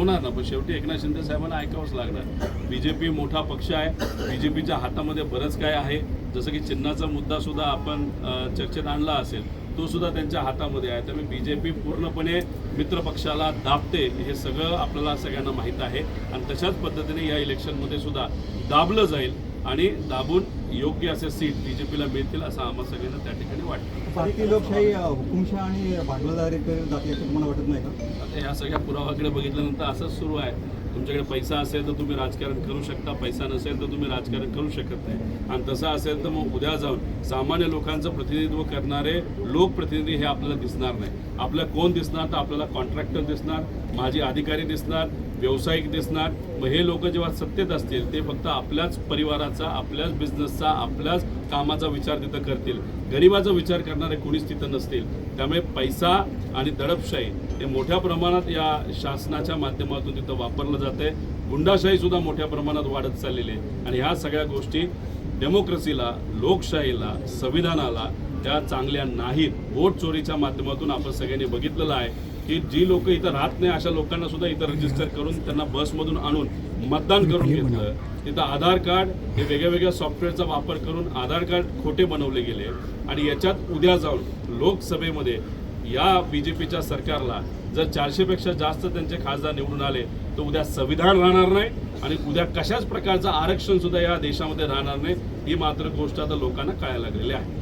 होणार ना, पण शेवटी एकनाथ शिंदे साहेबांना ऐकावंच लागणार. बीजेपी मोठा पक्ष आहे, बीजेपीच्या हातामध्ये बरंच काय आहे. जसं की चिन्हाचा मुद्दा सुद्धा आपण चर्चेत आणला असेल, तो सुद्धा त्यांच्या हातामध्ये आहे. त्यामुळे बीजेपी पूर्णपणे मित्रपक्षाला दाबते हे सगळं आपल्याला सगळ्यांना माहीत आहे आणि तशाच पद्धतीने या इलेक्शनमध्ये सुद्धा दाबलं जाईल आणि दाबून योग्य असे सीट बीजेपीला मिळतील असं आम्हाला सगळ्यांना त्या ठिकाणी वाटतं. भारतीय लोकशाही हुकुमशाही आणि भांडवलदारी जाते असं तुम्हाला वाटत नाही का? आता ह्या सगळ्या पुरावाकडे बघितल्यानंतर असंच सुरू आहे. तुमच्याकडे पैसा असेल तर तुम्ही राजकारण करू शकता, पैसा नसेल तर तुम्ही राजकारण करू शकत नाही. आणि तसं असेल तर मग उद्या जाऊन सामान्य लोकांचं प्रतिनिधित्व करणारे लोकप्रतिनिधी हे आपल्याला दिसणार नाही. आपल्याला कोण दिसणार तर आपल्याला कॉन्ट्रॅक्टर दिसणार, माजी अधिकारी दिसणार, व्यावसायिक दिसणार. मग हे लोक जेव्हा सत्तेत असतील ते फक्त आपल्याच परिवाराचा, आपल्याच बिझनेसचा, आपल्याच कामाचा विचार तिथं करतील. गरिबाचा विचार करणारे कोणीच तिथं नसतील. त्यामुळे पैसा आणि दडपशाही हे मोठ्या प्रमाणात या शासनाच्या माध्यमातून तिथं वापरलं जाते. गुंडाशाही सुद्धा मोठ्या प्रमाणात वाढत चाललेली आहे आणि ह्या सगळ्या गोष्टी डेमोक्रेसीला, लोकशाहीला, संविधानाला त्या चांगल्या नाहीत. वोट चोरीच्या माध्यमातून आपण सगळ्यांनी बघितलेलं आहे की जी लोक इथं राहत नाही अशा लोकांना सुद्धा इथं रजिस्टर करून त्यांना बसमधून आणून मतदान करून घेतलं. तिथं आधार कार्ड हे वेगळ्या सॉफ्टवेअरचा वापर करून आधार कार्ड खोटे बनवले गेले आणि याच्यात उद्या जाऊन लोकसभेमध्ये या बीजेपीच्या सरकारला जर 400पेक्षा जास्त त्यांचे खासदार निवडून आले तर उद्या संविधान राहणार नाही आणि उद्या कशाच प्रकारचं आरक्षण सुद्धा या देशामध्ये राहणार नाही. ही मात्र गोष्ट आता लोकांना कळायला लागलेली आहे.